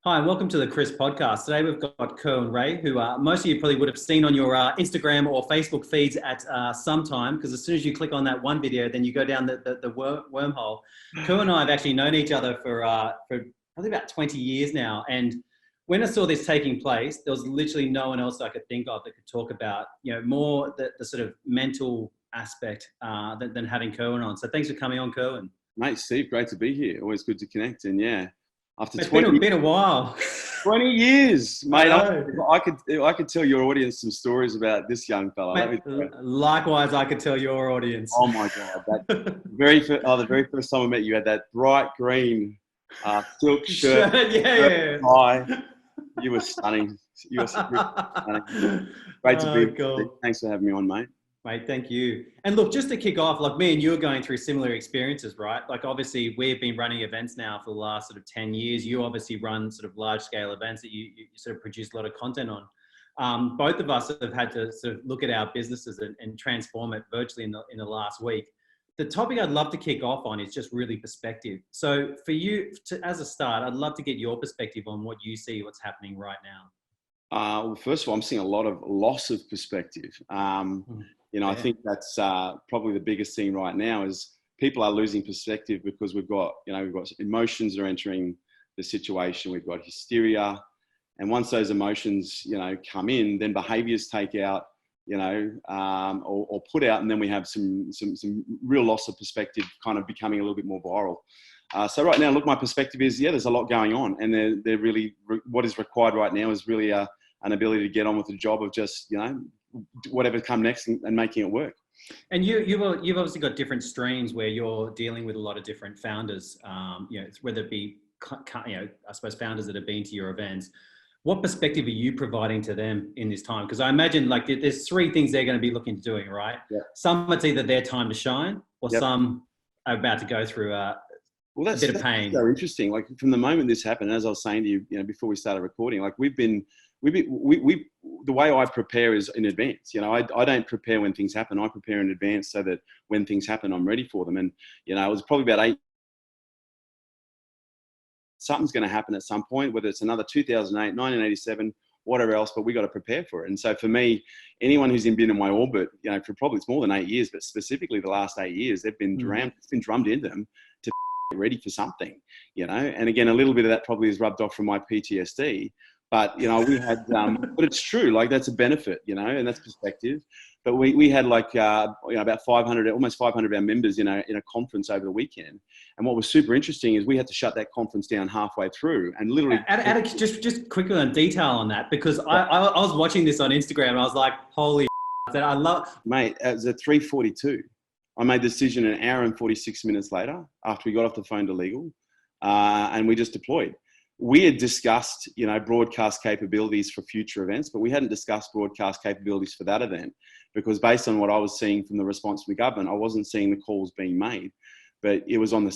Hi, and welcome to the Chris podcast. Today we've got Kerwin Rae, who most of you probably would have seen on your Instagram or Facebook feeds at some time, because as soon as you click on that one video, then you go down the wormhole. Kerwin and I have actually known each other for probably about 20 years now. And when I saw this taking place, there was literally no one else I could think of that could talk about, more the sort of mental aspect than having Kerwin on. So thanks for coming on, Kerwin. Mate, Steve, great to be here. Always good to connect. And yeah, after It's 20, been a while. 20 years, mate, I could tell your audience some stories about this young fella. Mate, likewise, I could tell your audience. Oh my God. The very first time I met you, had that bright green silk shirt. Tie. You were stunning. You were stunning. Great to be here. Thanks for having me on, mate. Mate, thank you. And look, just to kick off, like me and you are going through similar experiences, right? Like obviously we've been running events now for the last sort of 10 years. You obviously run sort of large scale events that you sort of produce a lot of content on. Both of us have had to sort of look at our businesses and transform it virtually in the last week. The topic I'd love to kick off on is just really perspective. So for you, as a start, I'd love to get your perspective on what you see, what's happening right now. Well, first of all, I'm seeing a lot of loss of perspective. I think that's probably the biggest thing right now is people are losing perspective because we've got emotions are entering the situation. We've got hysteria. And once those emotions, come in, then behaviors take out, or put out, and then we have some real loss of perspective kind of becoming a little bit more viral. So right now, look, my perspective is, there's a lot going on, and they're really, what is required right now is really an ability to get on with the job of just, whatever come next and making it work. And you've obviously got different streams where you're dealing with a lot of different founders, whether it be, I suppose founders that have been to your events. What perspective are you providing to them in this time? Because I imagine like there's three things they're going to be looking to doing, right? Yeah. Some it's either their time to shine or some are about to go through a bit of pain. That's so interesting. Like from the moment this happened, as I was saying to you, before we started recording, like the way I prepare is in advance. I don't prepare when things happen. I prepare in advance so that when things happen, I'm ready for them. And, it was probably about something's going to happen at some point, whether it's another 2008, 1987, whatever else, but we got to prepare for it. And so for me, anyone who's been in my orbit, for probably it's more than 8 years, but specifically the last 8 years, they've been it's been drummed into them to get ready for something, and again, a little bit of that probably is rubbed off from my PTSD. But, we had, but it's true, like that's a benefit, and that's perspective. But we had like, about 500, almost 500 of our members in a conference over the weekend. And what was super interesting is we had to shut that conference down halfway through and literally. Just quickly on detail on that, because I was watching this on Instagram and I was like, holy that I love. Mate, it was at 3:42. I made the decision an hour and 46 minutes later after we got off the phone to legal, and we just deployed. We had discussed, broadcast capabilities for future events, but we hadn't discussed broadcast capabilities for that event because based on what I was seeing from the response from the government, I wasn't seeing the calls being made. But it was on the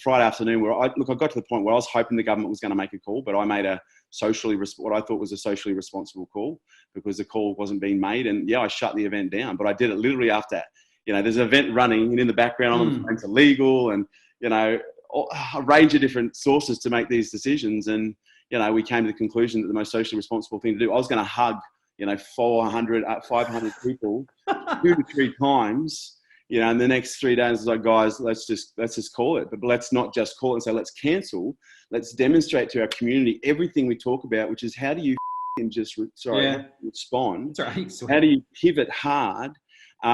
Friday afternoon where I got to the point where I was hoping the government was going to make a call, but I made what I thought was a socially responsible call because the call wasn't being made. And I shut the event down, but I did it literally after, there's an event running and in the background I'm on the phone to legal and, a range of different sources to make these decisions. And, we came to the conclusion that the most socially responsible thing to do, I was going to hug, 400, 500 people 2 to 3 times, and the next 3 days, I was like, guys, let's just call it. But let's not just call it and say, let's cancel. Let's demonstrate to our community everything we talk about, which is how do you respond? That's right. How do you pivot hard?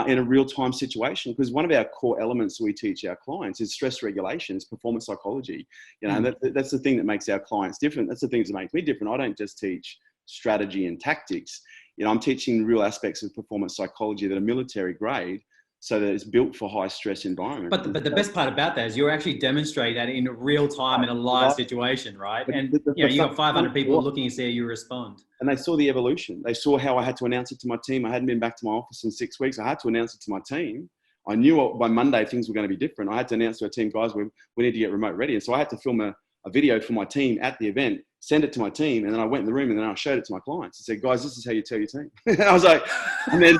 In a real-time situation, because one of our core elements we teach our clients is stress regulation, is performance psychology. And that's the thing that makes our clients different. That's the things that make me different. I don't just teach strategy and tactics. I'm teaching real aspects of performance psychology that are military grade, so that it's built for high stress environment. But the best part about that is you're actually demonstrating that in real time in a live situation, right? And you got 500 people looking and see how you respond. And they saw the evolution. They saw how I had to announce it to my team. I hadn't been back to my office in 6 weeks. I had to announce it to my team. I knew by Monday things were going to be different. I had to announce to our team, guys, we need to get remote ready. And so I had to film a video for my team at the event, send it to my team, and then I went in the room and then I showed it to my clients. I said, guys, this is how you tell your team. And I was like, and then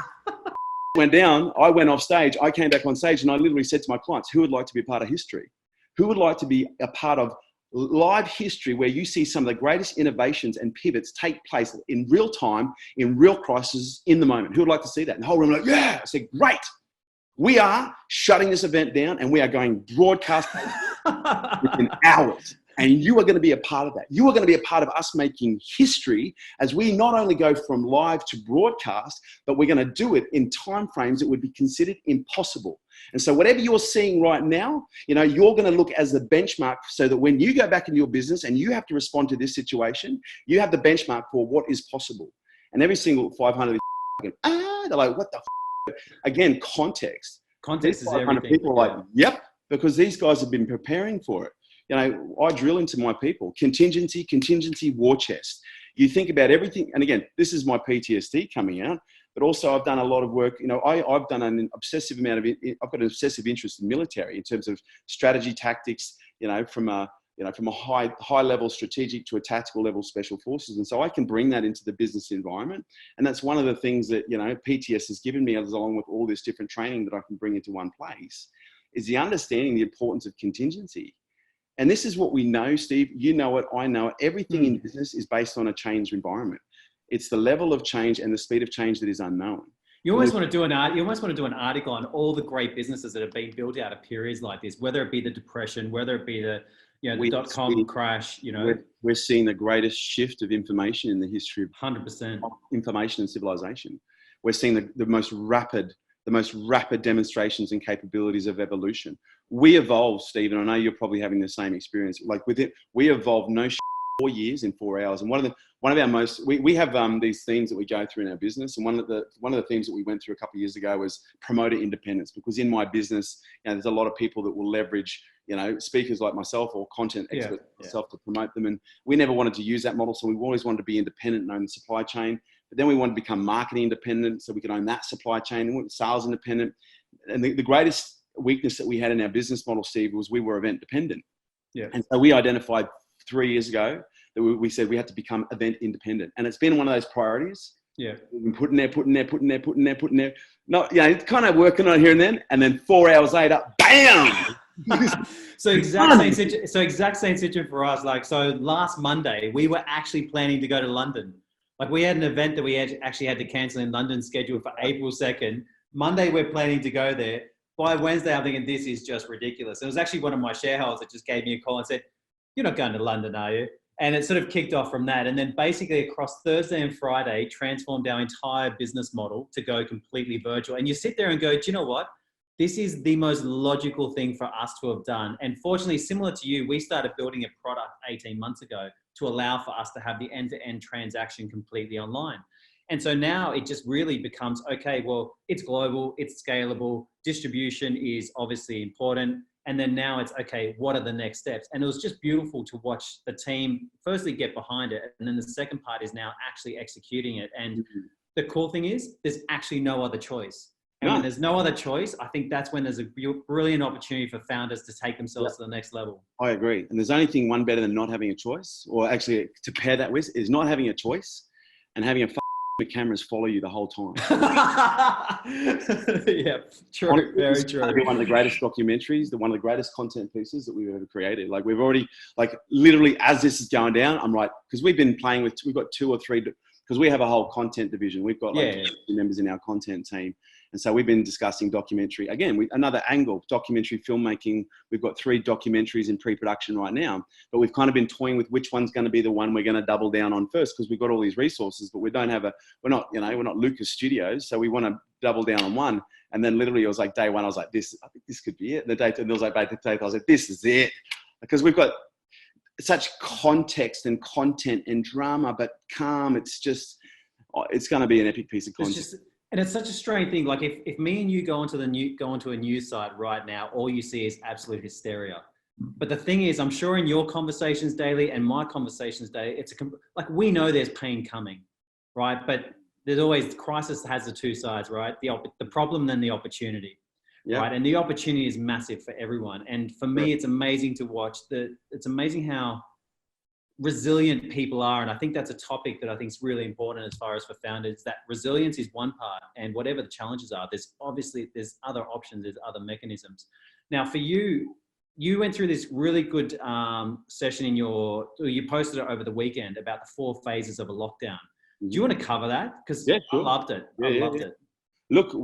went down, I went off stage, I came back on stage and I literally said to my clients, who would like to be a part of history? Who would like to be a part of live history where you see some of the greatest innovations and pivots take place in real time, in real crisis, in the moment. Who would like to see that? And the whole room like, yeah. I said, great. We are shutting this event down and we are going broadcast within hours. And you are going to be a part of that. You are going to be a part of us making history as we not only go from live to broadcast, but we're going to do it in timeframes that would be considered impossible. And so whatever you're seeing right now, you know, you're going to look as the benchmark so that when you go back into your business and you have to respond to this situation, you have the benchmark for what is possible. And every single 500 they're like, what the f-? Again, context. Context is everything. People are like, yep, because these guys have been preparing for it. You know, I drill into my people, contingency, war chest. You think about everything. And again, this is my PTSD coming out, but also I've done a lot of work. You know, I've done an obsessive amount of, I've got an obsessive interest in military in terms of strategy, tactics, you know, from a high level strategic to a tactical level special forces. And so I can bring that into the business environment. And that's one of the things that, you know, PTS has given me, along with all this different training that I can bring into one place, is the understanding the importance of contingency. And this is what we know, Steve. You know it, I know it. Everything in business is based on a changed environment. It's the level of change and the speed of change that is unknown. You almost want to do an article on all the great businesses that have been built out of periods like this, whether it be the Depression, whether it be the .com crash. You know, we're seeing the greatest shift of information in the history of 100% information and civilization. We're seeing the most rapid demonstrations and capabilities of evolution. We evolved, Steve, and I know you're probably having the same experience. Like with it, we evolved 4 years in 4 hours. And one of our most, we have these themes that we go through in our business. And one of the themes that we went through a couple of years ago was promoter independence, because in my business, you know, there's a lot of people that will leverage, you know, speakers like myself or content experts like myself to promote them. And we never wanted to use that model. So we always wanted to be independent and own the supply chain. But then we wanted to become marketing independent so we could own that supply chain, and we went sales independent. And the greatest weakness that we had in our business model, Steve, was we were event dependent. Yeah. And so we identified 3 years ago that we said we had to become event independent. And it's been one of those priorities. Yeah. We've been putting there. No, yeah, it's kind of working on it here and then. And then 4 hours later, bam! So exact same situation for us. Like, so last Monday, we were actually planning to go to London. Like, we had an event that we actually had to cancel in London, scheduled for April 2nd. Monday, we're planning to go there. By Wednesday, I'm thinking this is just ridiculous. It was actually one of my shareholders that just gave me a call and said, "You're not going to London, are you?" And it sort of kicked off from that. And then basically across Thursday and Friday, transformed our entire business model to go completely virtual. And you sit there and go, do you know what? This is the most logical thing for us to have done. And fortunately, similar to you, we started building a product 18 months ago to allow for us to have the end-to-end transaction completely online. And so now it just really becomes, okay, well, it's global, it's scalable, distribution is obviously important. And then now it's, okay, what are the next steps? And it was just beautiful to watch the team firstly get behind it. And then the second part is now actually executing it. And the cool thing is there's actually no other choice. And when there's no other choice, I think that's when there's a brilliant opportunity for founders to take themselves to the next level. I agree. And there's only thing one better than not having a choice, or actually to pair that with, is not having a choice and having the cameras follow you the whole time. Yeah, true. Very true. It's one of the greatest documentaries, one of the greatest content pieces that we've ever created. Like, we've already, like, literally as this is going down, I'm like, because we've been playing with, we've got 2 or 3, because we have a whole content division. We've got like members in our content team. And so we've been discussing documentary. Again, another angle, documentary filmmaking. We've got 3 documentaries in pre-production right now, but we've kind of been toying with which one's going to be the one we're going to double down on first, because we've got all these resources, but we're not Lucas Studios. So we want to double down on one. And then literally it was like day one, I was like, I think this could be it. And it was like, I was like, this is it. Because we've got such context and content and drama, but calm. It's just, it's going to be an epic piece of content. And it's such a strange thing. Like, if me and you go onto a news site right now, all you see is absolute hysteria. But the thing is, I'm sure in your conversations daily and my conversations daily, it's like, we know there's pain coming, right? But there's always, crisis has the 2 sides, right? The problem, then the opportunity, right? And the opportunity is massive for everyone. And for me, it's amazing to watch. It's amazing how resilient people are. And I think that's a topic that I think is really important as far as for founders, that resilience is one part, and whatever the challenges are, there's other options, there's other mechanisms. Now for you, you went through this really good session you posted it over the weekend about the 4 phases of a lockdown. Do you want to cover that? Because Yeah, sure. I loved it. I loved it. Look,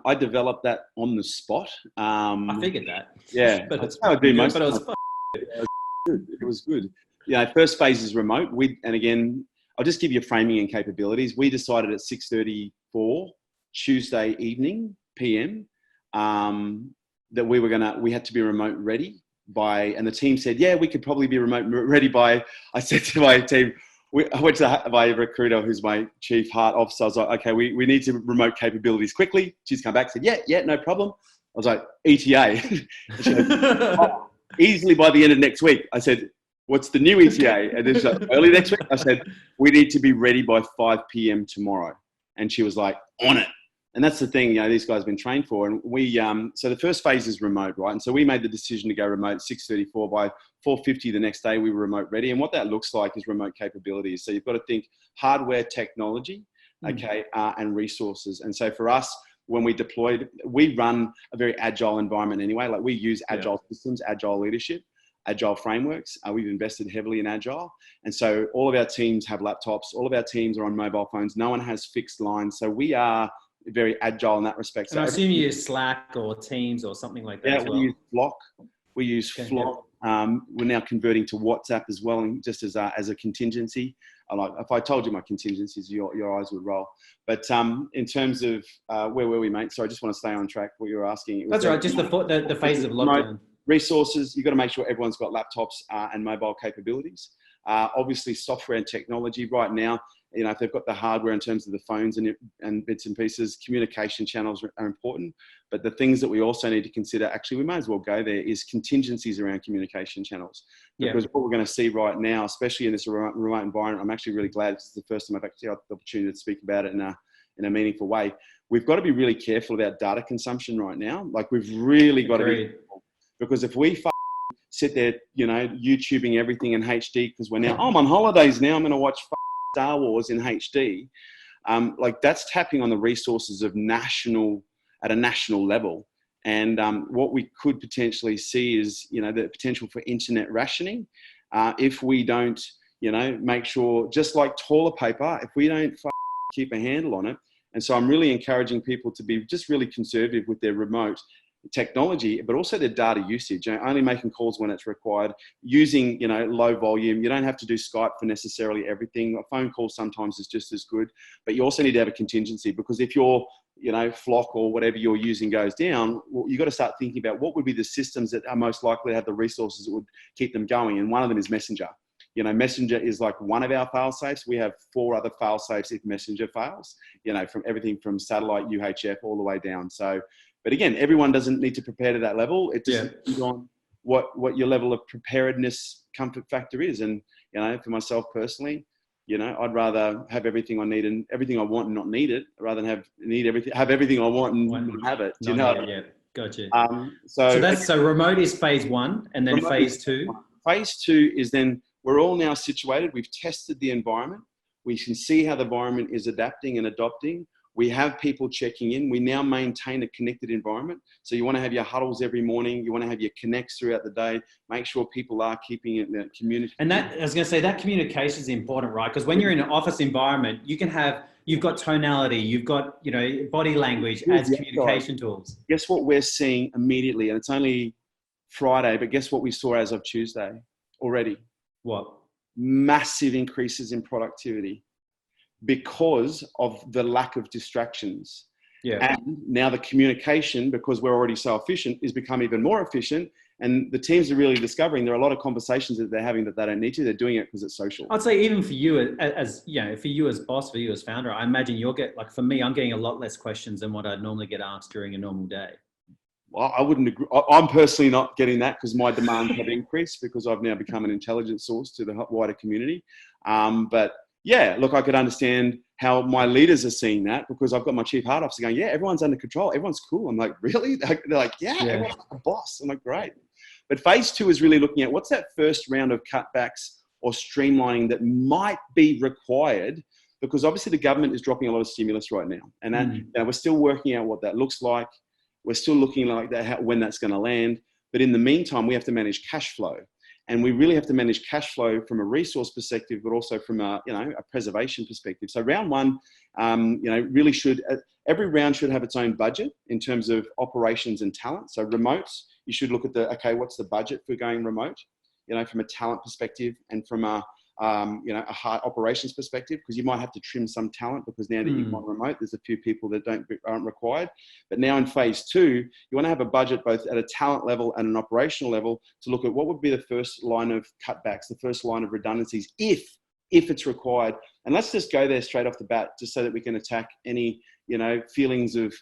I developed that on the spot. I figured that. Yeah, but that's how I do most. But it was good. It was good. Yeah, first phase is remote. And again, I'll just give you framing and capabilities. We decided at 6:34 Tuesday evening PM that we had to be remote ready by, and the team said, yeah, we could probably be remote ready by. I said to my team, I went to my recruiter, who's my chief heart officer. I was like, okay, we need to remote capabilities quickly. She's come back and said, yeah, no problem. I was like, ETA. She goes, oh, easily by the end of next week. I said, what's the new ETA? And then she's like, early next week. I said, we need to be ready by 5 p.m. tomorrow. And she was like, on it. And that's the thing, these guys have been trained for. And so the first phase is remote, right? And so we made the decision to go remote 6:34. By 4:50 the next day, we were remote ready. And what that looks like is remote capabilities. So you've got to think hardware, technology, and resources. And so for us, when we deployed, we run a very agile environment anyway. Like we use agile systems, agile leadership, agile frameworks. We've invested heavily in agile. And so all of our teams have laptops. All of our teams are on mobile phones. No one has fixed lines. So we are very agile in that respect. And I assume you use Slack or Teams or something like that. Yeah, as well. we use Flock. We use Flock. We're now converting to WhatsApp as well, and just as a contingency. If I told you my contingencies, your eyes would roll. But in terms of where were we, mate? Sorry, I just want to stay on track. What you were asking. That's right. Just the phases of lockdown. Resources. You've got to make sure everyone's got laptops and mobile capabilities. Obviously, software and technology. Right now, if they've got the hardware in terms of the phones and bits and pieces, communication channels are important. But the things that we also need to consider, actually, we may as well go there, is contingencies around communication channels. Because what we're going to see right now, especially in this remote environment, I'm actually really glad it's the first time I've actually had the opportunity to speak about it in a meaningful way. We've got to be really careful about data consumption right now. Like we've really got to be careful. Because if we sit there, YouTubing everything in HD, because I'm on holidays now, I'm going to watch Star Wars in HD. That's tapping on the resources of at a national level. And what we could potentially see is, the potential for internet rationing. If we don't, make sure, just like toilet paper, if we don't keep a handle on it. And so I'm really encouraging people to be just really conservative with their remote technology, but also their data usage, only making calls when it's required, using, low volume. You don't have to do Skype for necessarily everything. A phone call sometimes is just as good, but you also need to have a contingency, because if your, Flock or whatever you're using goes down, well, you've got to start thinking about what would be the systems that are most likely to have the resources that would keep them going. And one of them is Messenger. Messenger is like one of our fail safes. We have 4 other fail safes if Messenger fails, from everything from satellite, UHF, all the way down. So, but again, everyone doesn't need to prepare to that level. It just depends on what your level of preparedness comfort factor is. And, for myself personally, I'd rather have everything I need and everything I want and not need it, rather than have everything I want and not have it. Yeah, gotcha. So remote is phase 1, and then phase 2. Phase 2 is then we're all now situated. We've tested the environment. We can see how the environment is adapting and adopting. We have people checking in. We now maintain a connected environment. So you want to have your huddles every morning. You want to have your connects throughout the day. Make sure people are keeping it in that community. And I was going to say, that communication is important, right? Because when you're in an office environment, you've got tonality, you've got, body language as communication tools. Guess what we're seeing immediately? And it's only Friday, but guess what we saw as of Tuesday already? What? Massive increases in productivity, because of the lack of distractions. Yeah. And now the communication, because we're already so efficient, is becoming even more efficient. And the teams are really discovering there are a lot of conversations that they're having that they don't need to. They're doing it because it's social. I'd say even for you as for you as boss, for you as founder, I imagine for me, I'm getting a lot less questions than what I'd normally get asked during a normal day. Well, I wouldn't agree. I'm personally not getting that, because my demands have increased, because I've now become an intelligence source to the wider community. But yeah, look, I could understand how my leaders are seeing that, because I've got my chief heart officer going, yeah, everyone's under control. Everyone's cool. I'm like, really? They're like, yeah. Everyone's like a boss. I'm like, great. But phase 2 is really looking at what's that first round of cutbacks or streamlining that might be required, because obviously the government is dropping a lot of stimulus right now. And we're still working out what that looks like. We're still looking like that, when that's going to land. But in the meantime, we have to manage cash flow. And we really have to manage cash flow from a resource perspective, but also from a preservation perspective. So round one, really every round should have its own budget in terms of operations and talent. So remotes, you should look at what's the budget for going remote, from a talent perspective and from a hard operations perspective, because you might have to trim some talent because now that you've gone remote, there's a few people that aren't required. But now in phase two, you want to have a budget both at a talent level and an operational level to look at what would be the first line of cutbacks, the first line of redundancies, if it's required. And let's just go there straight off the bat, just so that we can attack any, feelings of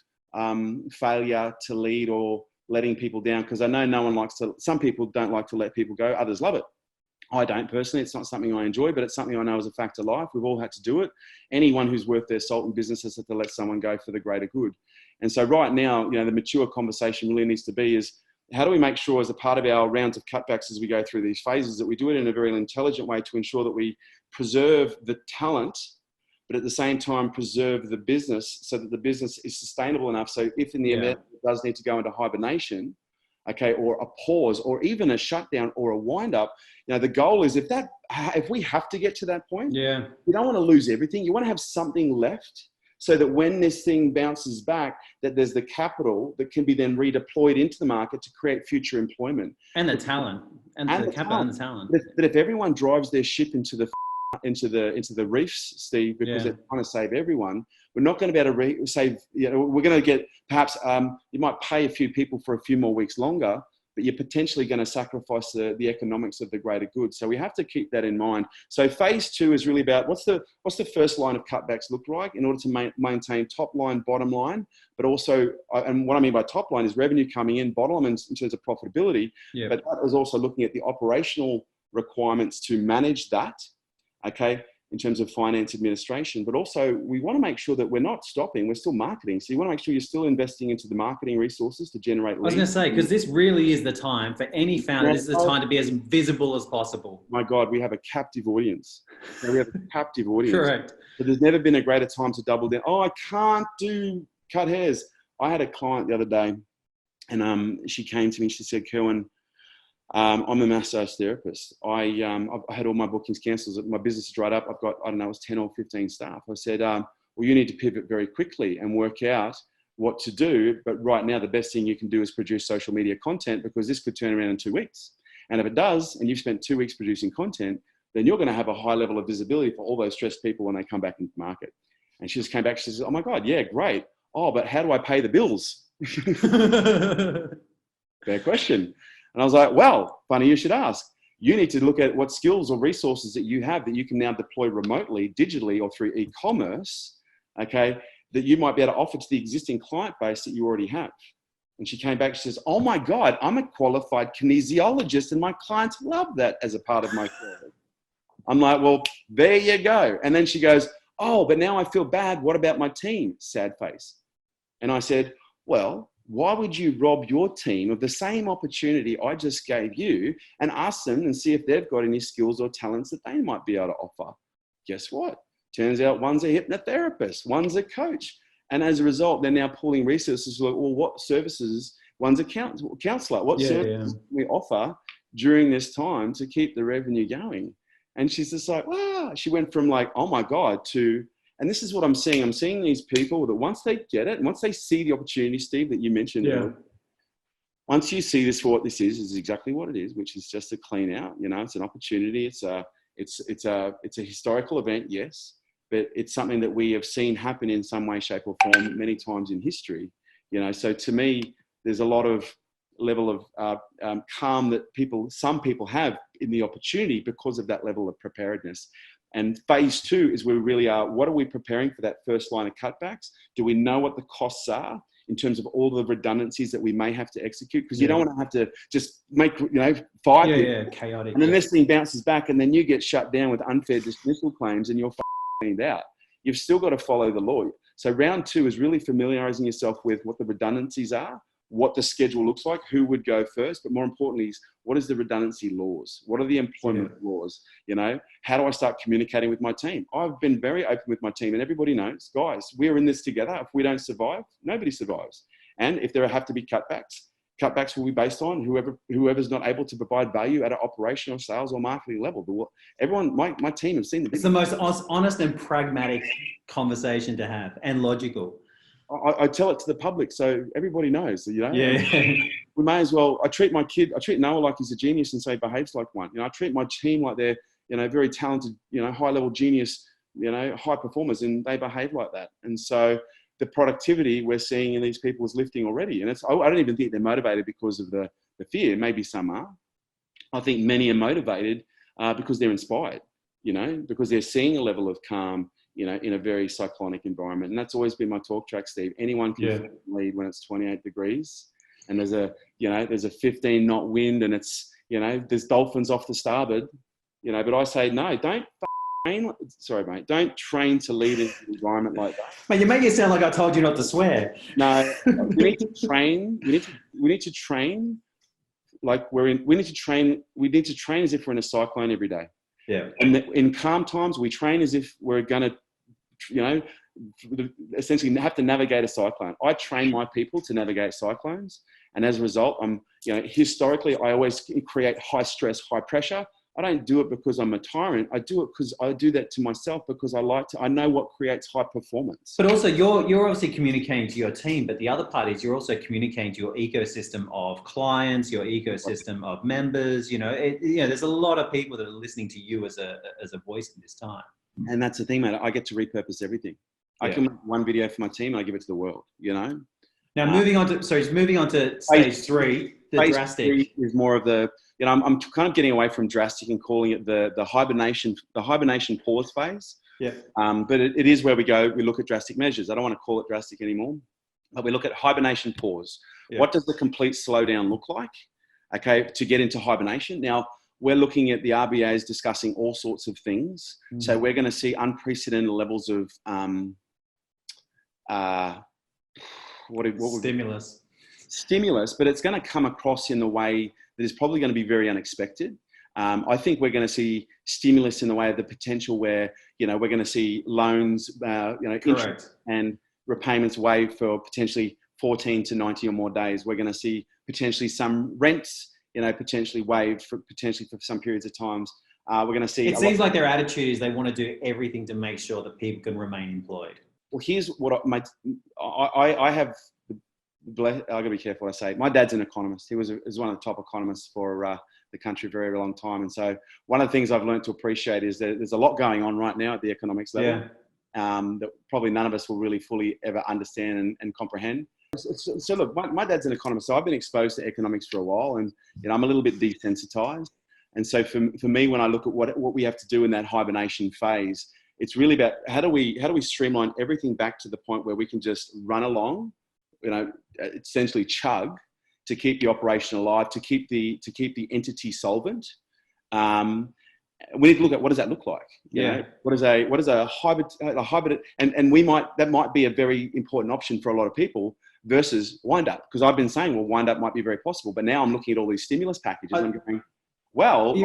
failure to lead or letting people down. Because I know some people don't like to let people go, others love it. I don't personally. It's not something I enjoy, but it's something I know is a fact of life. We've all had to do it. Anyone who's worth their salt in business has to let someone go for the greater good. And so right now, the mature conversation really needs to be is, how do we make sure as a part of our rounds of cutbacks as we go through these phases that we do it in a very intelligent way to ensure that we preserve the talent, but at the same time preserve the business so that the business is sustainable enough. So if in the event it does need to go into hibernation, or a pause, or even a shutdown or a wind up, the goal is if we have to get to that point, you don't want to lose everything. You want to have something left so that when this thing bounces back, that there's the capital that can be then redeployed into the market to create future employment. And the talent, and the capital and the talent. But if everyone drives their ship into the reefs, Steve, because they're trying to save everyone, we're not going to be able to save. We're going to get perhaps you might pay a few people for a few more weeks longer, but you're potentially going to sacrifice the economics of the greater good. So we have to keep that in mind. So phase two is really about what's the first line of cutbacks look like in order to maintain top line, bottom line, but also, and what I mean by top line is revenue coming in, bottom line in terms of profitability. But that is also looking at the operational requirements to manage that. In terms of finance administration, but also we want to make sure that we're not stopping, we're still marketing. So you want to make sure you're still investing into the marketing resources to generate leads. I was going to say, because this really is the time for any founder, this is the time to be as visible as possible. My God, we have a captive audience. Correct. But there's never been a greater time to double down. Oh, I can't cut hairs. I had a client the other day and she came to me, she said, Kerwin, I'm a massage therapist. I had all my bookings cancelled. My business is dried up. I've got, it was 10 or 15 staff. I said, well, you need to pivot very quickly and work out what to do. But right now, the best thing you can do is produce social media content, because this could turn around in 2 weeks. And if it does, and you've spent 2 weeks producing content, then you're going to have a high level of visibility for all those stressed people when they come back into the market. And she just came back. She says, oh my God, yeah, great. Oh, but how do I pay the bills? Fair question. And I was like, well, funny you should ask. You need to look at what skills or resources that you have that you can now deploy remotely, digitally, or through e-commerce, that you might be able to offer to the existing client base that you already have. And she came back, she says, oh my God, I'm a qualified kinesiologist and my clients love that as a part of my career. I'm like, well, there you go. And then she goes, oh, but now I feel bad. What about my team? Sad face. And I said, well, why would you rob your team of the same opportunity I just gave you and ask them and see if they've got any skills or talents that they might be able to offer? Guess what? Turns out one's a hypnotherapist, one's a coach. And as a result, they're now pulling resources like, well, what services? One's a counselor. What services can we offer during this time to keep the revenue going? And she's just like, wow. She went from like, oh my God, to, and this is what I'm seeing. I'm seeing these people that once they get it, and once they see the opportunity, Steve, that you mentioned, once you see this for what this is exactly what it is, which is just a clean out. It's an opportunity. It's a historical event, yes, but it's something that we have seen happen in some way, shape, or form many times in history. So to me, there's a lot of level of calm that some people have in the opportunity because of that level of preparedness. And phase two is where we really are. What are we preparing for that first line of cutbacks? Do we know what the costs are in terms of all the redundancies that we may have to execute? Because you don't want to have to just make, fire people. Chaotic. And then this thing bounces back and then you get shut down with unfair dismissal claims and you're cleaned out. You've still got to follow the law. So round two is really familiarizing yourself with what the redundancies are, what the schedule looks like, who would go first, but more importantly is what is the redundancy laws? What are the employment laws? How do I start communicating with my team? I've been very open with my team and everybody knows, guys, we're in this together. If we don't survive, nobody survives. And if there have to be cutbacks cutbacks will be based on whoever's not able to provide value at an operational, sales, or marketing level. Everyone, my team have seen the It's the most honest and pragmatic conversation to have, and logical. I tell it to the public so everybody knows, you know. Yeah. We may as well. I treat Noah like he's a genius and so he behaves like one. You know, I treat my team like they're, you know, very talented, you know, high level genius, you know, high performers, and they behave like that. And so the productivity we're seeing in these people is lifting already. And I don't even think they're motivated because of the fear. Maybe some are. I think many are motivated because they're inspired, you know, because they're seeing a level of calm, you know, in a very cyclonic environment. And that's always been my talk track, Steve. Anyone can lead when it's 28 degrees and there's a 15 knot wind and it's, you know, there's dolphins off the starboard, you know, but I say, no, don't train to lead in an environment like that. Mate, you make it sound like I told you not to swear. No, we need to train. We need to train like we need to train as if we're in a cyclone every day. Yeah. And in calm times, we train as if we're going to, you know, essentially have to navigate a cyclone. I train my people to navigate cyclones. And as a result, you know, historically, I always create high stress, high pressure. I don't do it because I'm a tyrant. I do it because I do that to myself because I know what creates high performance. But also you're obviously communicating to your team, but the other part is you're also communicating to your ecosystem of clients, your ecosystem of members, you know, there's a lot of people that are listening to you as a voice in this time. And that's the thing, mate. I get to repurpose everything. I can make one video for my team and I give it to the world, you know? Now, moving on to stage three, the drastic. Three is more of the, you know, I'm kind of getting away from drastic and calling it the hibernation pause phase. Yeah. But it is where we look at drastic measures. I don't want to call it drastic anymore, but we look at hibernation pause. Yeah. What does the complete slowdown look like? Okay, to get into hibernation. Now, we're looking at the RBA is discussing all sorts of things. Mm. So we're going to see unprecedented levels of stimulus, but it's going to come across in the way that is probably going to be very unexpected. I think we're going to see stimulus in the way of the potential where, you know, we're going to see loans, you know, interest and repayments waived for potentially 14 to 90 or more days. We're going to see potentially some rents, you know, potentially waived for some periods of times. We're going to see. It seems like their attitude is they want to do everything to make sure that people can remain employed. Well, here's what I have. I've got to be careful what I say. My dad's an economist. He was one of the top economists for the country for a very long time. And so one of the things I've learned to appreciate is that there's a lot going on right now at the economics level that probably none of us will really fully ever understand and comprehend. So look, my dad's an economist, so I've been exposed to economics for a while, and you know, I'm a little bit desensitized. And so for me, when I look at what we have to do in that hibernation phase, it's really about how do we streamline everything back to the point where we can just run along, you know, essentially chug to keep the operation alive, to keep the entity solvent. We need to look at what does that look like? You know, what is a hybrid, and that might be a very important option for a lot of people versus wind up, because I've been saying, well, wind up might be very possible, but now I'm looking at all these stimulus packages. I'm going, well,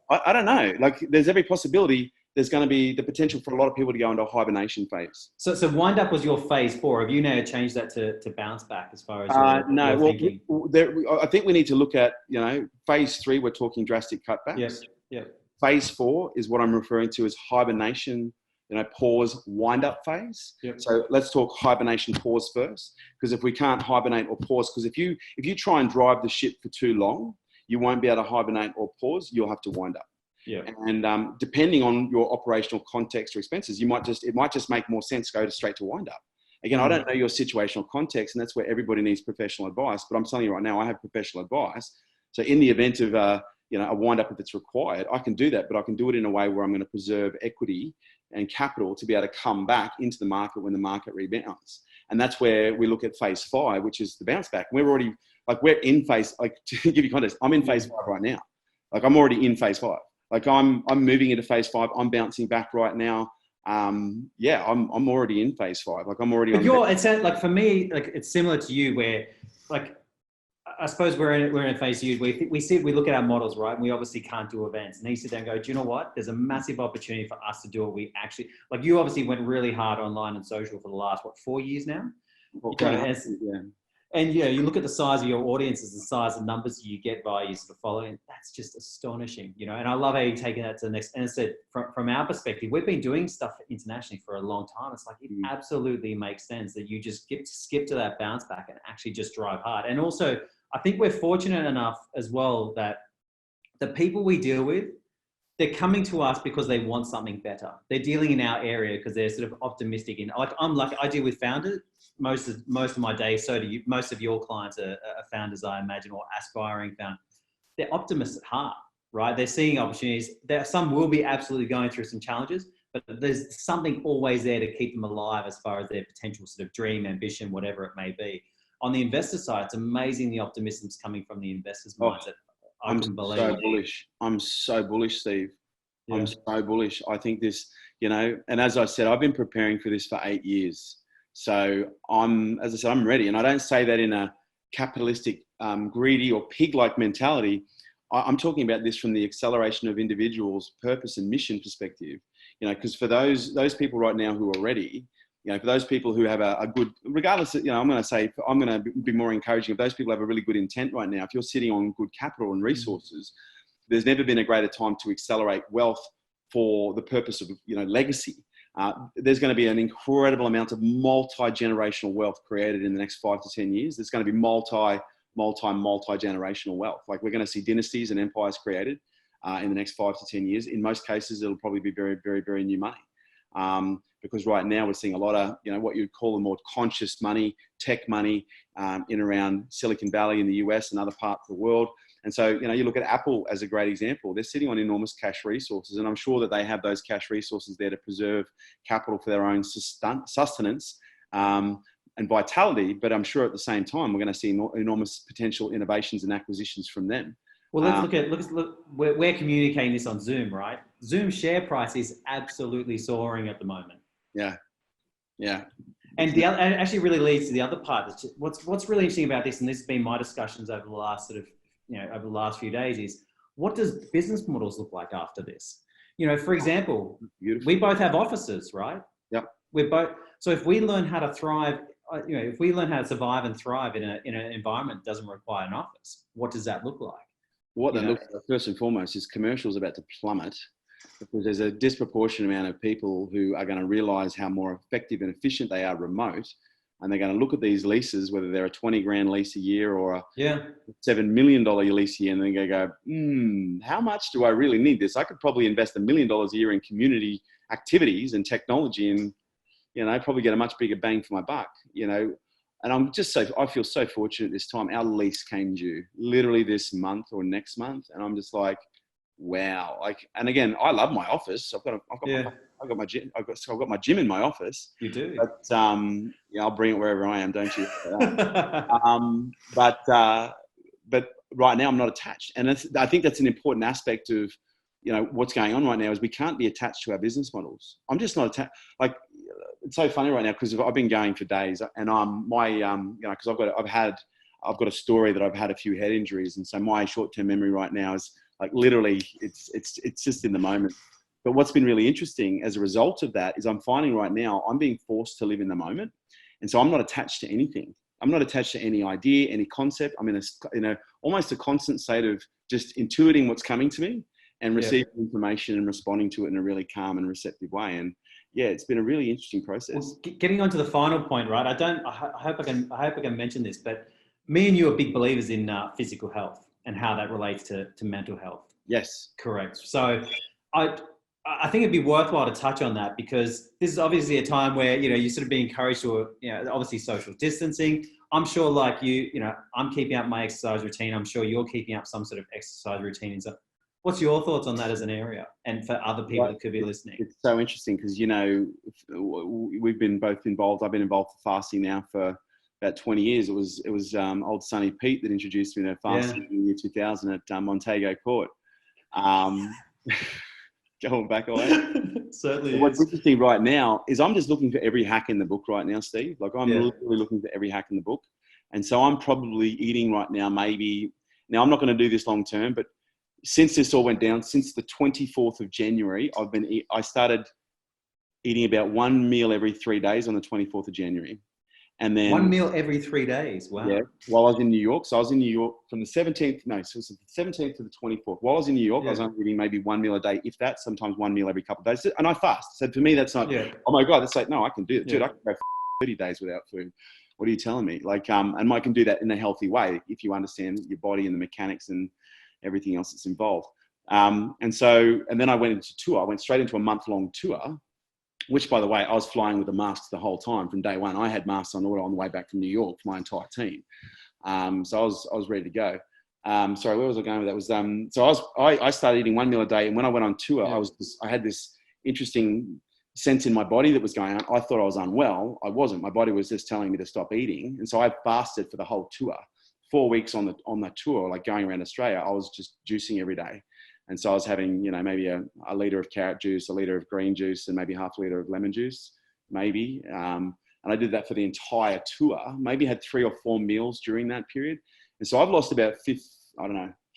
I don't know. Like, there's every possibility. There's going to be the potential for a lot of people to go into a hibernation phase. So wind up was your phase 4. Have you now changed that to bounce back as far as no? Well, I think we need to look at, you know, phase 3. We're talking drastic cutbacks. Yes. Yeah. Phase 4 is what I'm referring to as hibernation, you know, pause, wind up phase. Yep. So let's talk hibernation pause first, because if we can't hibernate or pause, because if you try and drive the ship for too long, you won't be able to hibernate or pause. You'll have to wind up. Yeah. And depending on your operational context or expenses, it might just make more sense to go straight to wind up. Again, I don't know your situational context, and that's where everybody needs professional advice. But I'm telling you right now, I have professional advice. So in the event of a wind up, if it's required, I can do that, but I can do it in a way where I'm going to preserve equity and capital to be able to come back into the market when the market rebounds. And that's where we look at phase 5, which is the bounce back. We're in phase, to give you context, I'm in phase 5 right now. Like, I'm already in phase 5. Like, I'm moving into phase 5. I'm bouncing back right now. I'm already in phase 5. Like, I'm already. But it sounds like, for me, like, it's similar to you, where, like, I suppose we're in a phase we look at our models, right? And we obviously can't do events. And you sit there and go, do you know what? There's a massive opportunity for us to do what we actually, like, you obviously went really hard online and social for the last, 4 years now? And yeah, you look at the size of your audiences, the size of numbers you get via your sort of following. That's just astonishing, you know. And I love how you're taking that to the next. And I said, from our perspective, we've been doing stuff internationally for a long time. It's like it absolutely makes sense that you just skip to that bounce back and actually just drive hard. And also, I think we're fortunate enough as well that the people we deal with, they're coming to us because they want something better. They're dealing in our area because they're sort of optimistic. And like I deal with founders most of my day. So do you. Most of your clients are founders, I imagine, or aspiring founders. They're optimists at heart, right? They're seeing opportunities. Some will be absolutely going through some challenges, but there's something always there to keep them alive as far as their potential sort of dream, ambition, whatever it may be. On the investor side, it's amazing the optimism's coming from the investors' mindset. I'm so bullish. I'm so bullish, Steve. Yeah. I'm so bullish. I think this, you know, and as I said, I've been preparing for this for 8 years. So I'm ready. And I don't say that in a capitalistic, greedy or pig-like mentality. I'm talking about this from the acceleration of individuals' purpose and mission perspective. You know, because for those people right now who are ready, you know, for those people who have a good, regardless of, you know, I'm going to be more encouraging. If those people have a really good intent right now, if you're sitting on good capital and resources, there's never been a greater time to accelerate wealth for the purpose of, you know, legacy. There's going to be an incredible amount of multi-generational wealth created in the next 5 to 10 years. There's going to be multi-generational wealth. Like we're going to see dynasties and empires created in the next 5 to 10 years. In most cases, it'll probably be very, very, very new money. Because right now we're seeing a lot of, you know, what you'd call a more conscious money, tech money in around Silicon Valley in the US and other parts of the world. And so, you know, you look at Apple as a great example. They're sitting on enormous cash resources, and I'm sure that they have those cash resources there to preserve capital for their own sustenance and vitality. But I'm sure at the same time, we're going to see enormous potential innovations and acquisitions from them. Well, let's look. We're communicating this on Zoom, right? Zoom share price is absolutely soaring at the moment. Yeah. And it actually really leads to the other part. What's really interesting about this, and this has been my discussions over the last over the last few days, is what does business models look like after this? You know, for example, we both have offices, right? Yep. So if we learn how to thrive, you know, if we learn how to survive and thrive in an environment that doesn't require an office, what does that look like? What that looks like, first and foremost, is commercials about to plummet because there's a disproportionate amount of people who are going to realize how more effective and efficient they are remote. And they're going to look at these leases, whether they're a 20 grand lease a year or a $7 million lease a year, and then they go, how much do I really need this? I could probably invest $1 million a year in community activities and technology and, you know, probably get a much bigger bang for my buck, you know. And I feel so fortunate this time. Our lease came due literally this month or next month. And I'm just like, wow. Like, and again, I love my office. I've got my gym. I've got my gym in my office. You do. But yeah, I'll bring it wherever I am, don't you? But right now I'm not attached. And I think that's an important aspect of, you know, what's going on right now is we can't be attached to our business models. I'm just not attached. Like, it's so funny right now because I've been going for days, and you know, because I've got a story that I've had a few head injuries, and so my short-term memory right now is like literally it's just in the moment. But what's been really interesting as a result of that is I'm finding right now I'm being forced to live in the moment, and so I'm not attached to anything. I'm not attached to any idea, any concept. I'm in almost a constant state of just intuiting what's coming to me and receiving information and responding to it in a really calm and receptive way. And yeah, it's been a really interesting process. Well, getting on to the final point, right? I hope I can mention this, but me and you are big believers in physical health and how that relates to mental health. Yes. Correct. So I think it'd be worthwhile to touch on that because this is obviously a time where, you know, you sort of be encouraged to, you know, obviously social distancing. I'm sure like you know, I'm keeping up my exercise routine. I'm sure you're keeping up some sort of exercise routine and stuff. What's your thoughts on that as an area and for other people that could be listening? It's so interesting because, you know, we've been both involved. I've been involved with fasting now for about 20 years. It was old Sonny Pete that introduced me to fasting in the year 2000 at Montego Court. Going back away. Certainly. What's interesting right now is I'm just looking for every hack in the book right now, Steve. Like I'm literally looking for every hack in the book. And so I'm probably eating right now, now I'm not going to do this long term, but since this all went down, since the 24th of January, I started eating about one meal every 3 days on the 24th of January. And then 1 meal every 3 days. Wow. Yeah, while I was in New York. So I was in New York from the 17th, no, so it was the 17th to the 24th. While I was in New York, I was only eating maybe 1 meal a day, if that, sometimes 1 meal every couple of days. And I fast. So for me, that's not, oh my God, that's like, no, I can do it. Dude, I can go 30 days without food. What are you telling me? Like, and I can do that in a healthy way if you understand your body and the mechanics and everything else that's involved. And then I went into tour. I went straight into a month-long tour, which, by the way, I was flying with a mask the whole time from day one. I had masks on order on the way back from New York for my entire team. So I was ready to go. Sorry, where was I going with that? I started eating 1 meal a day. And when I went on tour, I had this interesting sense in my body that was going on. I thought I was unwell. I wasn't. My body was just telling me to stop eating. And so I fasted for the whole tour. 4 weeks on the tour, like going around Australia, I was just juicing every day. And so I was having, maybe a litre of carrot juice, a litre of green juice, and maybe half a litre of lemon juice, maybe. And I did that for the entire tour, maybe had 3 or 4 meals during that period. And so I've lost probably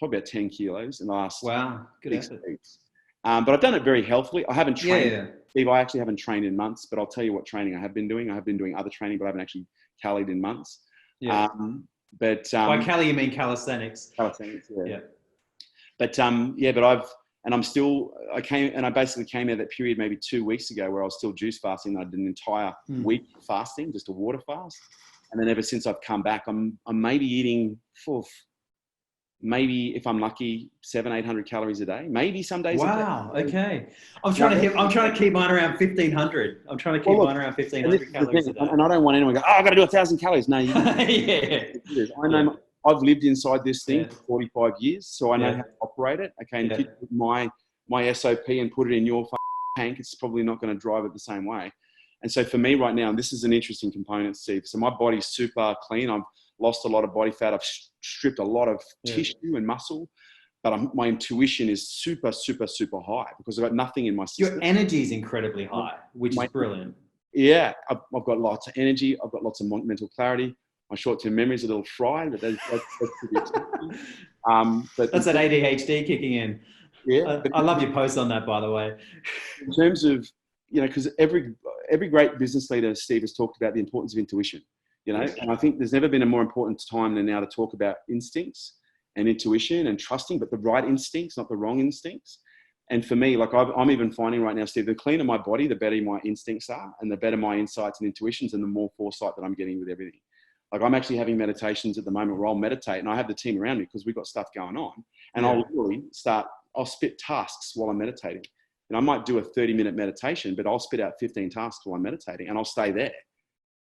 about 10 kilos in the last 6 weeks. But I've done it very healthily. I haven't trained. Steve, I actually haven't trained in months, but I'll tell you what training I have been doing. I have been doing other training, but I haven't actually tallied in months. Yeah. By cali, you mean calisthenics? Calisthenics, yeah. But I basically came out of that period maybe 2 weeks ago where I was still juice fasting. I did an entire week fasting, just a water fast. And then ever since I've come back, I'm maybe eating maybe if I'm lucky, 700-800 calories a day. Maybe some days. Wow. Okay. I'm trying to keep mine around 1,500. I'm trying to keep mine around 1,500 calories a day. And I don't want anyone to go, I've got to do 1,000 calories. No, you I know. I've lived inside this thing for 45 years, so I know how to operate it. Okay, and if you put my SOP and put it in your tank, it's probably not going to drive it the same way. And so for me right now, and this is an interesting component, Steve. So my body's super clean. I've lost a lot of body fat. I've stripped a lot of tissue and muscle, but my intuition is super, super, super high because I've got nothing in my system. Your energy is incredibly high, which is brilliant. Yeah, I've got lots of energy. I've got lots of mental clarity. My short-term memory is a little fried, but that's pretty exciting. That's that ADHD kicking in. Yeah, I love your post on that, by the way. In terms of, because every great business leader, Steve, has talked about the importance of intuition. And I think there's never been a more important time than now to talk about instincts and intuition and trusting, but the right instincts, not the wrong instincts. And for me, like I'm even finding right now, Steve, the cleaner my body, the better my instincts are, and the better my insights and intuitions, and the more foresight that I'm getting with everything. Like I'm actually having meditations at the moment where I'll meditate and I have the team around me because we've got stuff going on, and I'll literally I'll spit tasks while I'm meditating. And I might do a 30-minute meditation, but I'll spit out 15 tasks while I'm meditating and I'll stay there.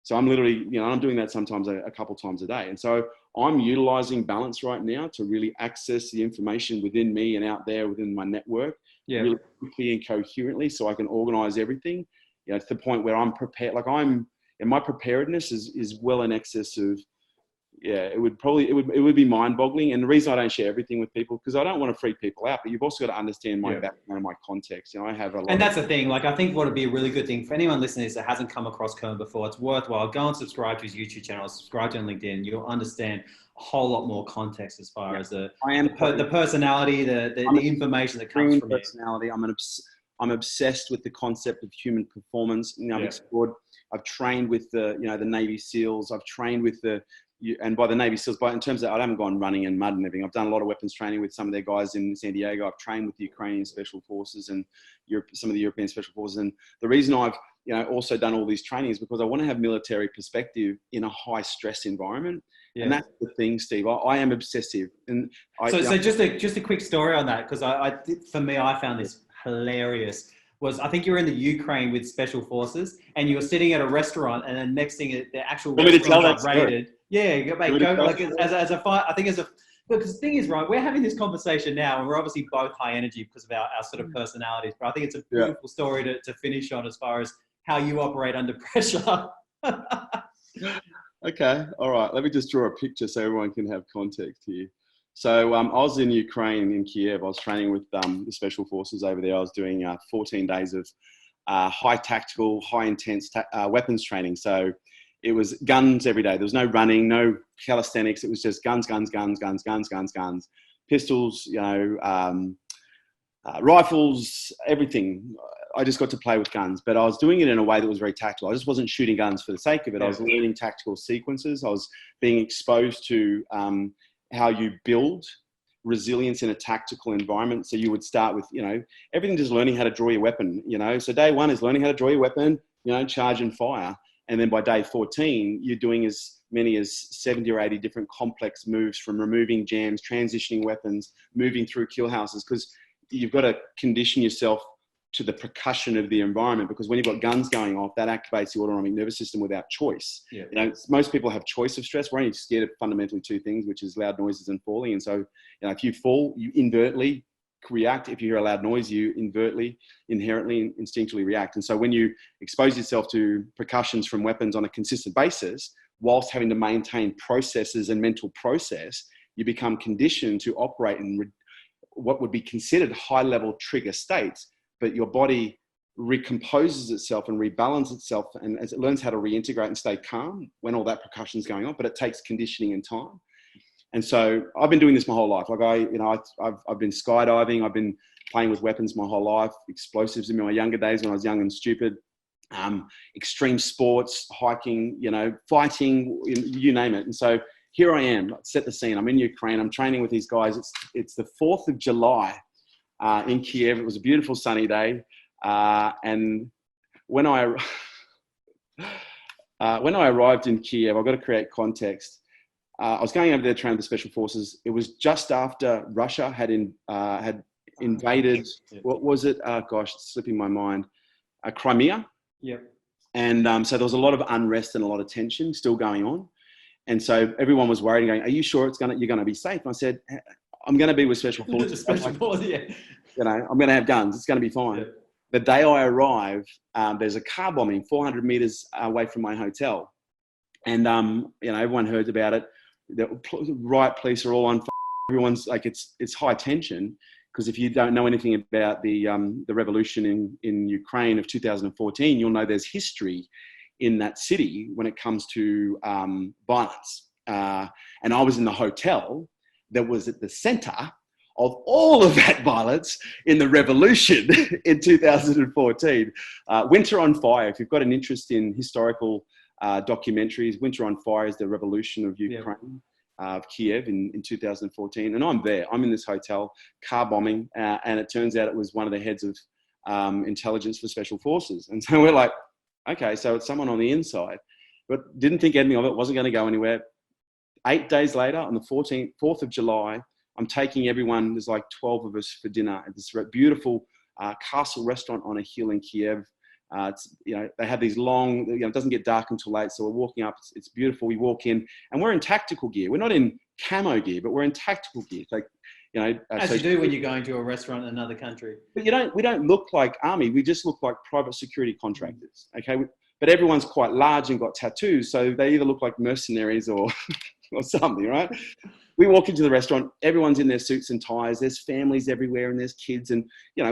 So I'm literally, I'm doing that sometimes a couple times a day. And so I'm utilizing balance right now to really access the information within me and out there within my network really quickly and coherently so I can organize everything, to the point where I'm prepared. Like and my preparedness is well in excess of, it would be mind boggling. And the reason I don't share everything with people, because I don't want to freak people out, but you've also got to understand my background and my context. I have a lot. And that's the thing. Like, I think what would be a really good thing for anyone listening is that hasn't come across Kerwin before, it's worthwhile. Go and subscribe to his YouTube channel, subscribe to him on LinkedIn. You'll understand a whole lot more context as far as the personality, the information that comes from personality. I'm obsessed with the concept of human performance. I've trained with the Navy SEALs. I've trained with and by the Navy SEALs, in terms of, I haven't gone running in mud and everything. I've done a lot of weapons training with some of their guys in San Diego. I've trained with the Ukrainian Special Forces and some of the European Special Forces. And the reason I've also done all these trainings is because I want to have military perspective in a high stress environment. Yeah. And that's the thing, Steve. I am obsessive. And so just a quick story on that, because for me, I found this hilarious. I think you were in the Ukraine with Special Forces and you were sitting at a restaurant, and then next thing the actual restaurant got raided. Yeah, because the thing is, right, we're having this conversation now and we're obviously both high energy because of our sort of personalities, but I think it's a beautiful story to finish on as far as how you operate under pressure. Okay, all right. Let me just draw a picture so everyone can have context here. So I was in Ukraine, in Kiev. I was training with the Special Forces over there. I was doing 14 days of high tactical, high intense weapons training. So it was guns every day. There was no running, no calisthenics. It was just guns, pistols, rifles, everything. I just got to play with guns, but I was doing it in a way that was very tactical. I just wasn't shooting guns for the sake of it. I was learning tactical sequences. I was being exposed to how you build resilience in a tactical environment. So you would start with, everything, just learning how to draw your weapon, So day one is learning how to draw your weapon, charge and fire. And then by day 14, you're doing as many as 70 or 80 different complex moves, from removing jams, transitioning weapons, moving through kill houses, because you've got to condition yourself to the percussion of the environment, because when you've got guns going off, that activates the autonomic nervous system without choice. Yeah. Most people have choice of stress. We're only scared of fundamentally two things, which is loud noises and falling. And so, if you fall, you inadvertently react. If you hear a loud noise, you inherently, instinctually react. And so when you expose yourself to percussions from weapons on a consistent basis, whilst having to maintain processes and mental process, you become conditioned to operate in what would be considered high-level trigger states, but your body recomposes itself and rebalances itself, and as it learns how to reintegrate and stay calm when all that percussion is going on, but it takes conditioning and time. And so I've been doing this my whole life. Like I've been skydiving. I've been playing with weapons my whole life, explosives in my younger days when I was young and stupid, extreme sports, hiking, fighting, you name it. And so here I am, set the scene. I'm in Ukraine. I'm training with these guys. It's the 4th of July in Kiev. It was a beautiful sunny day. And when I arrived in Kiev, I've got to create context. I was going over there to train with the Special Forces. It was just after Russia had invaded, what was it? Gosh, it's slipping my mind. Crimea. Yep. And so there was a lot of unrest and a lot of tension still going on. And so everyone was worried and going, are you sure you're going to be safe? And I said, I'm going to be with Special Forces. Special Forces, yeah. I'm going to have guns. It's going to be fine. Yeah. The day I arrive, there's a car bombing 400 meters away from my hotel. And, everyone heard about it. The riot police are all on fire. Everyone's like, it's high tension, because if you don't know anything about the revolution in Ukraine of 2014, you'll know there's history in that city when it comes to violence. And I was in the hotel that was at the center of all of that violence in the revolution in 2014. Winter on Fire, if you've got an interest in historical documentaries, Winter on Fire is the revolution of Ukraine, of Kiev in 2014. And I'm there. I'm in this hotel, car bombing, and it turns out it was one of the heads of intelligence for Special Forces. And so we're like, okay, so it's someone on the inside. But didn't think anything of it, wasn't going to go anywhere. 8 days later, on the 4th of July, I'm taking everyone, there's like 12 of us, for dinner at this beautiful castle restaurant on a hill in Kiev. They have these long, it doesn't get dark until late. So we're walking up, it's beautiful. We walk in and we're in tactical gear. We're not in camo gear, but we're in tactical gear. Like, as you do when you're going to a restaurant in another country. But we don't look like army. We just look like private security contractors. Okay. But everyone's quite large and got tattoos. So they either look like mercenaries or something, right? We walk into the restaurant, everyone's in their suits and ties. There's families everywhere and there's kids. And,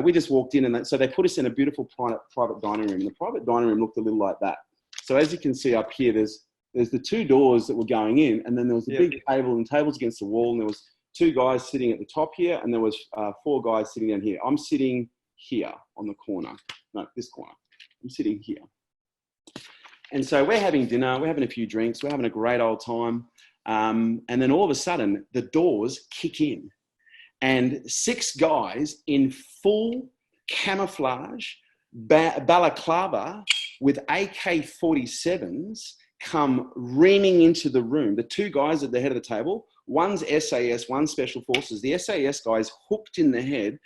we just walked in, and so they put us in a beautiful private dining room. And the private dining room looked a little like that. So as you can see up here, there's the two doors that were going in, and then there was a big table and tables against the wall. And there was 2 guys sitting at the top here, and there was 4 guys sitting down here. I'm sitting here on the corner. No, this corner. I'm sitting here. And so we're having dinner, we're having a few drinks, we're having a great old time. And then all of a sudden, the doors kick in, and 6 guys in full camouflage, balaclava with AK-47s come reaming into the room. The 2 guys at the head of the table, one's SAS, one's Special Forces. The SAS guy's hooked in the head.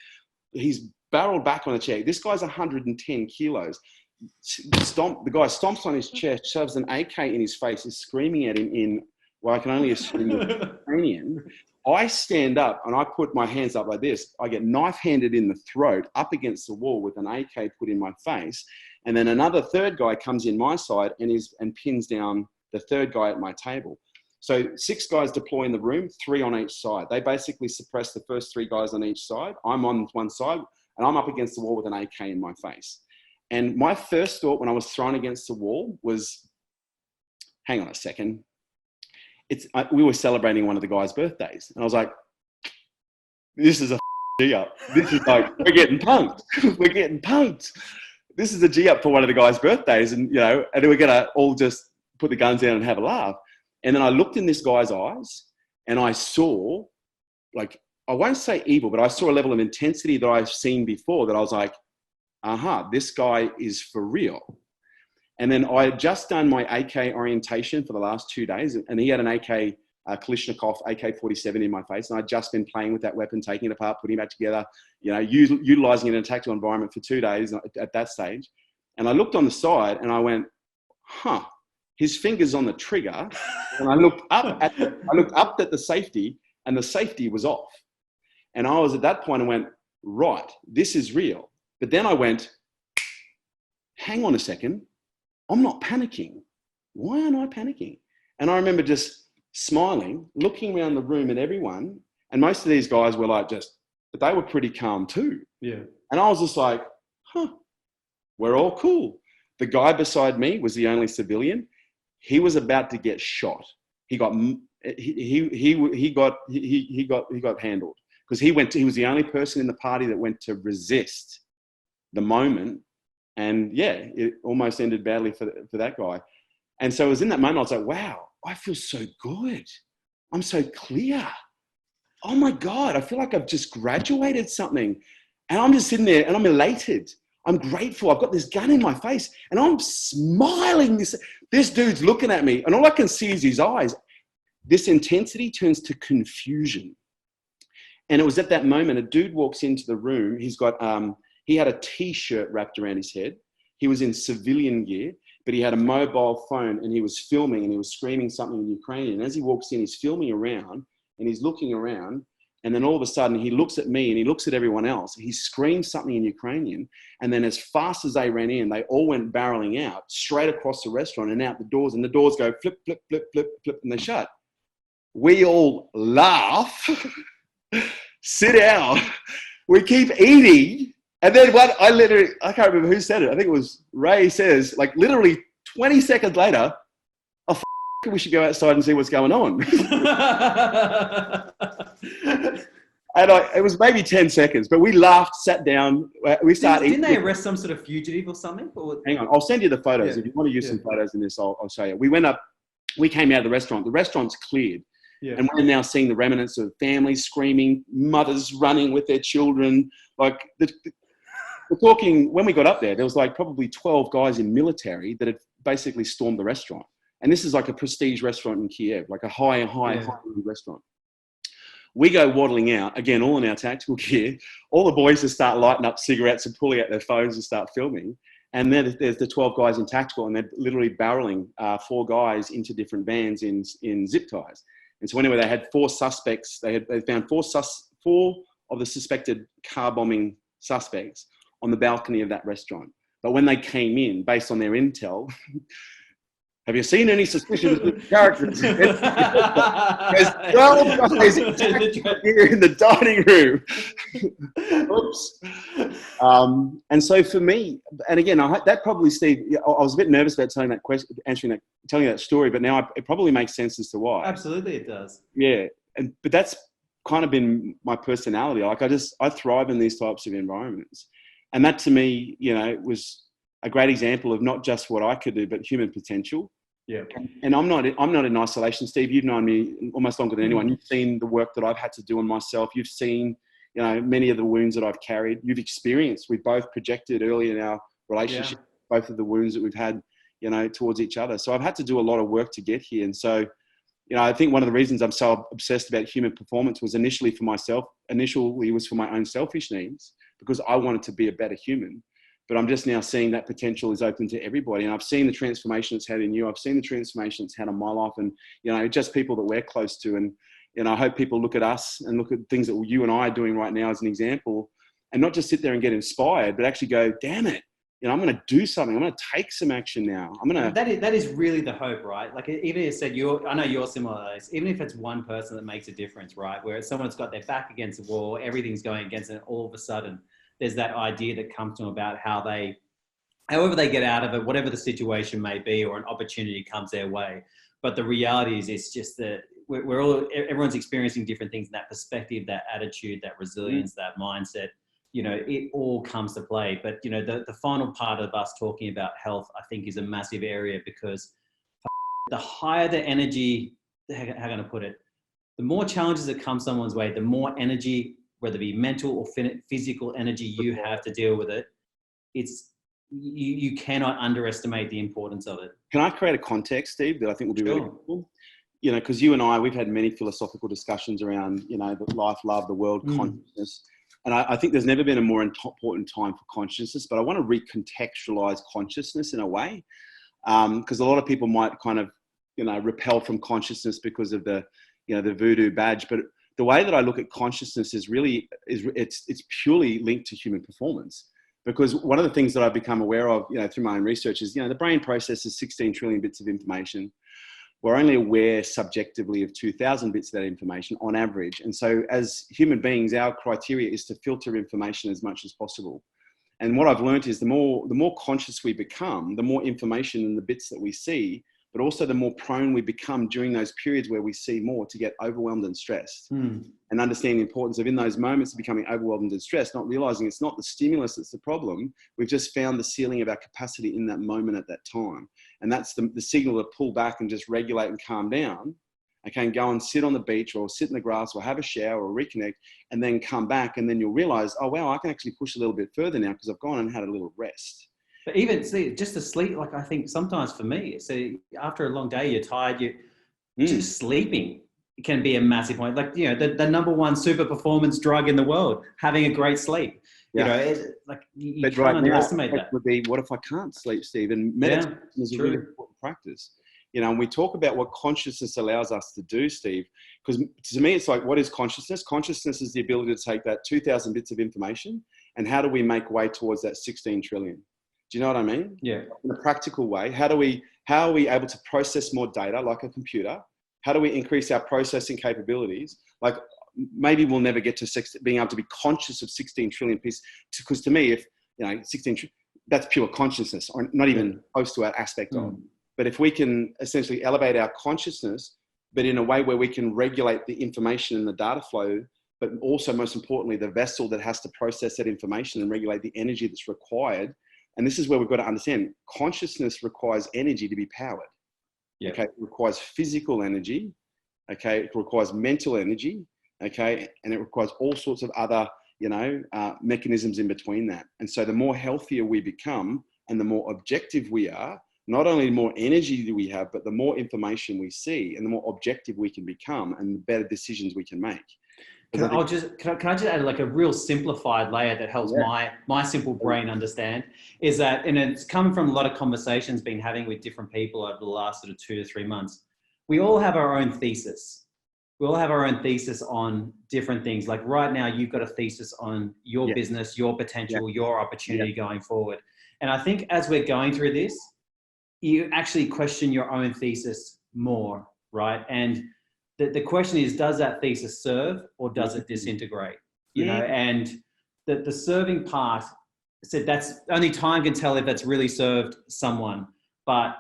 He's barreled back on the chair. This guy's 110 kilos. The guy stomps on his chest, shoves an AK in his face, is screaming at him in, well, I can only assume Ukrainian. I stand up and I put my hands up like this. I get knife-handed in the throat, up against the wall with an AK put in my face. And then another 3rd guy comes in my side and pins down the 3rd guy at my table. So 6 guys deploy in the room, 3 on each side. They basically suppress the first 3 guys on each side. I'm on one side and I'm up against the wall with an AK in my face. And my first thought when I was thrown against the wall was, hang on a second. We were celebrating one of the guys' birthdays. And I was like, this is a up. This is like, we're getting punked. We're getting punked. this is a G up for one of the guys' birthdays. And, and we're going to all just put the guns down and have a laugh. And then I looked in this guy's eyes and I saw, like, I won't say evil, but I saw a level of intensity that I've seen before that I was like, this guy is for real. And then I had just done my AK orientation for the last 2 days, and he had an AK Kalashnikov AK-47 in my face, and I'd just been playing with that weapon, taking it apart, putting it back together, utilizing it in a tactical environment for 2 days at that stage. And I looked on the side and I went, his finger's on the trigger. And I looked up at the safety, and the safety was off. And I was at that point and went, right, this is real. But then I went, hang on a second, I'm not panicking. Why aren't I panicking? And I remember just smiling, looking around the room at everyone. And most of these guys were like but they were pretty calm too. Yeah. And I was just like, we're all cool. The guy beside me was the only civilian. He was about to get shot. He got handled because he was the only person in the party that went to resist the moment. And yeah, it almost ended badly for that guy. And so it was in that moment, I was like, wow, I feel so good. I'm so clear. Oh my God, I feel like I've just graduated something. And I'm just sitting there and I'm elated. I'm grateful. I've got this gun in my face and I'm smiling. This dude's looking at me and all I can see is his eyes. This intensity turns to confusion. And it was at that moment, a dude walks into the room. He had a t-shirt wrapped around his head. He was in civilian gear, but he had a mobile phone and he was filming and he was screaming something in Ukrainian. And as he walks in, he's filming around and he's looking around. And then all of a sudden he looks at me and he looks at everyone else. He screams something in Ukrainian. And then as fast as they ran in, they all went barreling out straight across the restaurant and out the doors. And the doors go flip, flip, flip, flip, flip, and they shut. We all laugh, sit down, we keep eating. And then I can't remember who said it. I think it was Ray says, like literally 20 seconds later, we should go outside and see what's going on. And it was maybe 10 seconds, but we laughed, sat down, we started eating. Didn't they arrest some sort of fugitive or something? Hang on, I'll send you the photos. Yeah. If you want to use some photos in this, I'll show you. We came out of the restaurant. The restaurant's cleared. Yeah. And we're now seeing the remnants of families screaming, mothers running with their children. Like, we're talking, when we got up there was like probably 12 guys in military that had basically stormed the restaurant. And this is like a prestige restaurant in Kiev, like a high restaurant. We go waddling out, again, all in our tactical gear. All the boys just start lighting up cigarettes and pulling out their phones and start filming. And then there's the 12 guys in tactical, and they're literally barreling 4 guys into different vans in zip ties. And so anyway, they had 4 suspects. They found 4 of the suspected car bombing suspects on the balcony of that restaurant. But when they came in, based on their intel, have you seen any suspicious characters? There's 12 guys here in the dining room. Oops. And so for me, and again, that probably, Steve, I was a bit nervous about telling that question, telling that story, but now it probably makes sense as to why. Absolutely, it does. Yeah, but that's kind of been my personality. Like I thrive in these types of environments, and that to me, was a great example of not just what I could do, but human potential. Yeah. And I'm not in isolation, Steve. You've known me almost longer than anyone. You've seen the work that I've had to do on myself. You've seen, many of the wounds that I've carried. You've experienced. We've both projected early in our relationship, both of the wounds that we've had, towards each other. So I've had to do a lot of work to get here. And so, I think one of the reasons I'm so obsessed about human performance was initially for myself. Initially, it was for my own selfish needs because I wanted to be a better human. But I'm just now seeing that potential is open to everybody. And I've seen the transformation it's had in you. I've seen the transformation it's had on my life and, just people that we're close to. And, I hope people look at us and look at things that you and I are doing right now as an example and not just sit there and get inspired, but actually go, damn it. I'm going to do something. I'm going to take some action now. That is really the hope, right? Like even if you said I know you're similar to this, even if it's one person that makes a difference, right? Where someone's got their back against the wall, everything's going against it, and all of a sudden, there's that idea that comes to them about however they get out of it, whatever the situation may be, or an opportunity comes their way. But the reality is, it's just that everyone's experiencing different things, and that perspective, that attitude, that resilience, that mindset you know, it all comes to play. But, you know, the final part of us talking about health, I think, is a massive area, because the higher the energy, how can I put it? The more challenges that come someone's way, the more energy, whether it be mental or physical energy you have to deal with it. You cannot underestimate the importance of it. Can I create a context, Steve, that I think will be Sure. really helpful? You know, because you and I, we've had many philosophical discussions around, you know, the life, love, the world, consciousness. And I think there's never been a more important time for consciousness, but I want to recontextualize consciousness in a way, because a lot of people might kind of, you know, repel from consciousness because of the, you know, the voodoo badge. But the way that I look at consciousness is really, it's purely linked to human performance. Because one of the things that I've become aware of, you know, through my own research is, you know, the brain processes 16 trillion bits of information. We're only aware subjectively of 2,000 bits of that information on average. And so as human beings, our criteria is to filter information as much as possible. And what I've learned is the more conscious we become, the more information in the bits that we see, but also the more prone we become during those periods where we see more to get overwhelmed and stressed. And understanding the importance of, in those moments of becoming overwhelmed and stressed, not realizing it's not the stimulus that's the problem. We've just found the ceiling of our capacity in that moment at that time. And that's the signal to pull back and just regulate and calm down. Okay, and go and sit on the beach or sit in the grass or have a shower or reconnect, and then come back, and then you'll realize, oh wow, I can actually push a little bit further now because I've gone and had a little rest. But even just to sleep, like I think sometimes for me, so after a long day, you're tired, just sleeping can be a massive point. Like, you know, the number one super performance drug in the world, having a great sleep. You know, like you can't underestimate that. Would be, what if I can't sleep, Steve? And meditation is a really important practice. You know, and we talk about what consciousness allows us to do, Steve, because to me, it's like, what is consciousness? Consciousness is the ability to take that 2,000 bits of information, and how do we make way towards that 16 trillion? Do you know what I mean? Yeah. In a practical way, how are we able to process more data like a computer? How do we increase our processing capabilities? Like, maybe we'll never get to being able to be conscious of 16 trillion pieces. Because to me, if, you know, 16 trillion, that's pure consciousness, or not even close to our aspect of. But if we can essentially elevate our consciousness, but in a way where we can regulate the information and the data flow, but also most importantly, the vessel that has to process that information and regulate the energy that's required. And this is where we've got to understand, consciousness requires energy to be powered. Okay, it requires physical energy. Okay, it requires mental energy. Okay, and it requires all sorts of other, you know, mechanisms in between that. And so the more healthier we become and the more objective we are, not only the more energy do we have, but the more information we see and the more objective we can become and the better decisions we can make. Can I just add like a real simplified layer that helps my simple brain understand, is that, and it's coming from a lot of conversations been having with different people over the last sort of 2 to 3 months. We all have our own thesis. We all have our own thesis on different things. Like right now, you've got a thesis on your business, your potential, your opportunity going forward. And I think as we're going through this, you actually question your own thesis more, right? And the question is, does that thesis serve or does it disintegrate? You know, and the serving part, said that's only time can tell if that's really served someone. But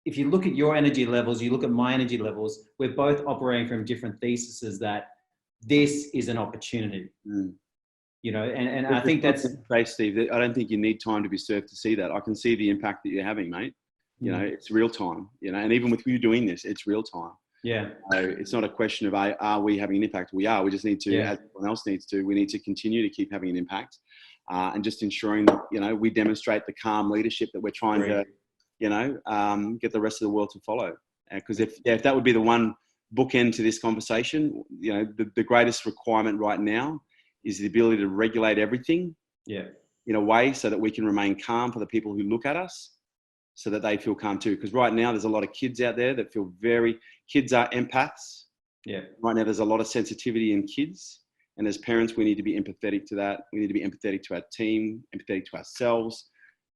if you look at your energy levels, you look at my energy levels, we're both operating from different theses that this is an opportunity. You know, and I think that's... Steve, I don't think you need time to be served to see that. I can see the impact that you're having, mate. You know, it's real time, you know, and even with you doing this, it's real time. Yeah. So it's not a question of, are we having an impact? We are. We just need to, as everyone else needs to, we need to continue to keep having an impact and just ensuring that, you know, we demonstrate the calm leadership that we're trying to, you know, get the rest of the world to follow. Because if that would be the one bookend to this conversation, you know, the greatest requirement right now is the ability to regulate everything in a way so that we can remain calm for the people who look at us, so that they feel calm too. Because right now there's a lot of kids out there that feel kids are empaths. Right now there's a lot of sensitivity in kids. And as parents, we need to be empathetic to that. We need to be empathetic to our team, empathetic to ourselves,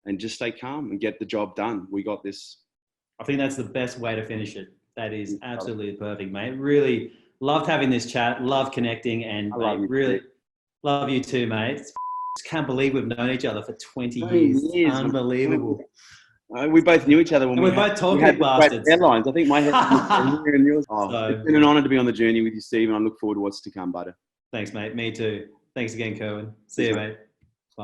and just stay calm and get the job done. We got this. I think that's the best way to finish it. That is absolutely perfect, mate. Really loved having this chat, love connecting, and really love you too, mate. Just can't believe we've known each other for 20 years. Unbelievable. We both knew each other when we're both talking bastards. Headlines. I think my headlines here and yours. It's been an honour to be on the journey with you, Steve, and I look forward to what's to come, buddy. Thanks, mate. Me too. Thanks again, Kerwin. See you, mate.